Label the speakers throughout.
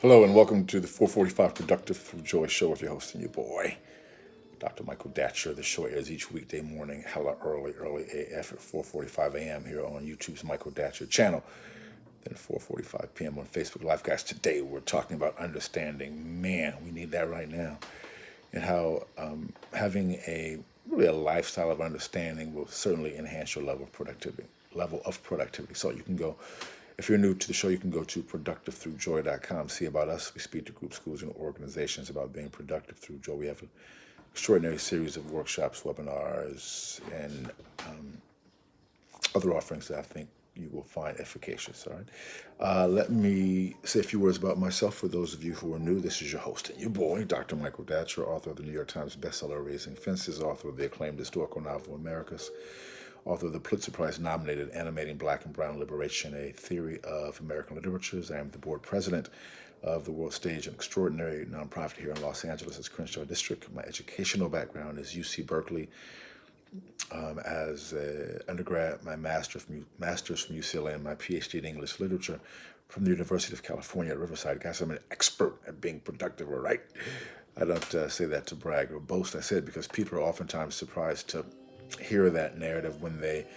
Speaker 1: Hello and welcome to the 445 Productive Through Joy Show with your host and your boy, Dr. Michael Datcher. The show airs each weekday morning, hella early AF at 4:45 a.m. here on YouTube's Michael Datcher channel. Then 4:45 p.m. on Facebook Live. Guys, today we're talking about understanding. Man, we need that right now. And how having a lifestyle of understanding will certainly enhance your level of productivity. So you can go, if you're new to the show, you can go to productivethroughjoy.com, see about us. We speak to groups, schools, and organizations about being productive through joy. We have an extraordinary series of workshops, webinars, and other offerings that I think you will find efficacious. All right. Let me say a few words about myself for those of you who are new. This is your host and your boy, Dr. Michael Datcher, author of the New York Times bestseller Raising Fences, author of the acclaimed historical novel Americas, author of the Pulitzer Prize-nominated Animating Black and Brown Liberation, A Theory of American Literatures. I am the board president of the World Stage, an extraordinary nonprofit here in Los Angeles' Crenshaw District. My educational background is UC Berkeley. As an undergrad, my master's from UCLA and my PhD in English literature from the University of California at Riverside. Guys, I'm an expert at being productive, all right? I don't say that to brag or boast. I say it because people are oftentimes surprised to hear that narrative when they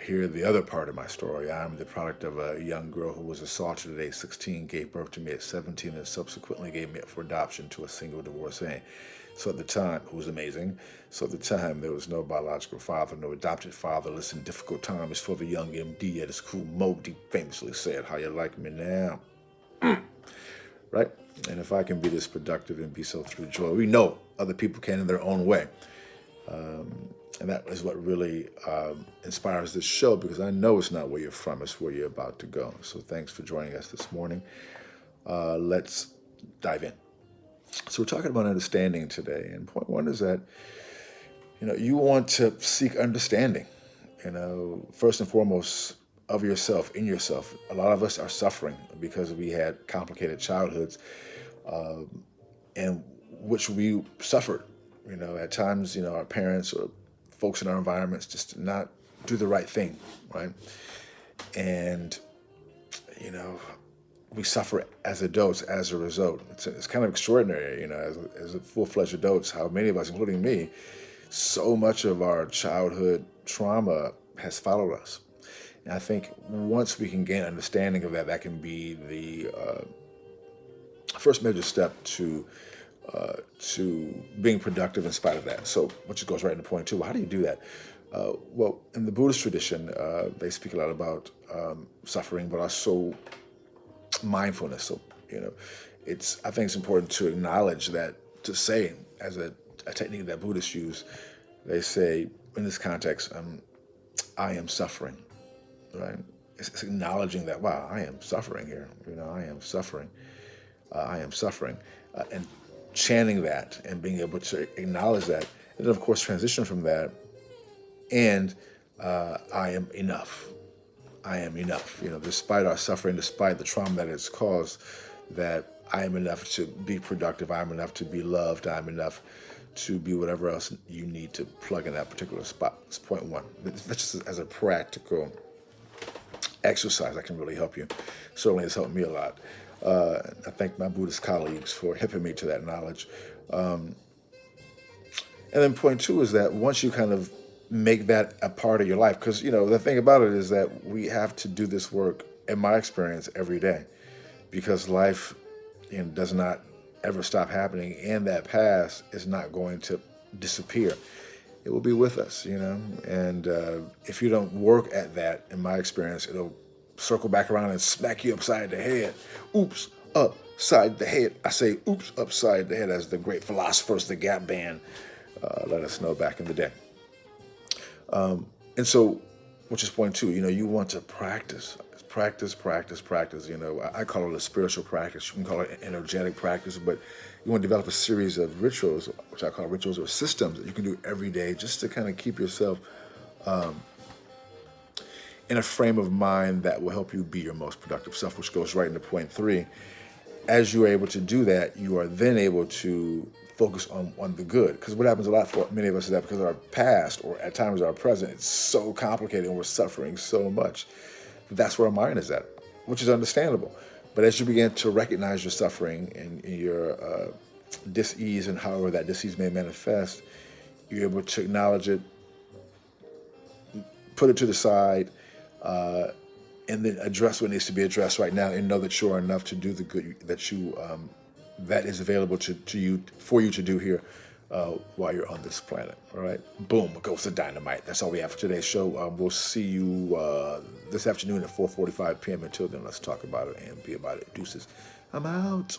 Speaker 1: hear the other part of my story. I'm the product of a young girl who was assaulted at age 16, gave birth to me at 17, and subsequently gave me up for adoption to a single divorcee. So at the time, it was amazing. So at the time, there was no biological father, no adopted father. Listen, difficult times for the young MD at his school. Moby famously said, "How you like me now?" Right? And if I can be this productive and be so through joy, we know other people can in their own way. And that is what really inspires this show, because I know it's not where you're from, it's where you're about to go. So thanks for joining us this morning. Let's dive in. So we're talking about understanding today. And point one is that, you want to seek understanding, first and foremost of yourself, in yourself. A lot of us are suffering because we had complicated childhoods in which we suffered. At times, our parents or folks in our environments just did not do the right thing, right? And, we suffer as adults as a result. It's kind of extraordinary, as a full-fledged adults, how many of us, including me, so much of our childhood trauma has followed us. And I think once we can gain understanding of that, that can be the first major step to being productive in spite of that. So, which goes right into point two. Well, how do you do that? Well, in the Buddhist tradition, they speak a lot about suffering, but also mindfulness. So, I think it's important to acknowledge that, to say, as a technique that Buddhists use, they say, in this context, I am suffering, right? It's acknowledging that, wow, I am suffering here. I am suffering. I am suffering. And chanting that and being able to acknowledge that. And then, of course, transition from that. And I am enough. I am enough. Despite our suffering, despite the trauma that it's caused, that I am enough to be productive. I'm enough to be loved. I'm enough to be whatever else you need to plug in that particular spot. That's point one. That's just as a practical exercise that can really help you. Certainly has helped me a lot. I thank my Buddhist colleagues for hipping me to that knowledge. And then point two is that once you kind of make that a part of your life, because, the thing about it is that we have to do this work, in my experience, every day, because life does not ever stop happening, and that past is not going to disappear. It will be with us, and if you don't work at that, in my experience, it'll circle back around and smack you upside the head. Oops, upside the head. I say oops, upside the head, as the great philosophers, the Gap Band, let us know back in the day. And so, which is point two, you want to practice. Practice. I call it a spiritual practice. You can call it an energetic practice, but you want to develop a series of rituals, which I call rituals or systems, that you can do every day just to kind of keep yourself in a frame of mind that will help you be your most productive self, which goes right into point three. As you are able to do that, you are then able to focus on the good. Because what happens a lot for many of us is that because our past, or at times our present, it's so complicated and we're suffering so much. That's where our mind is at, which is understandable. But as you begin to recognize your suffering and your dis-ease and however that dis-ease may manifest, you're able to acknowledge it, put it to the side, and then address what needs to be addressed right now, and know that you're enough to do the good that is available to you for you to do here while you're on this planet. All right, boom, goes the dynamite. That's all we have for today's show. We'll see you this afternoon at 4:45 p.m. Until then, let's talk about it and be about it. Deuces. I'm out.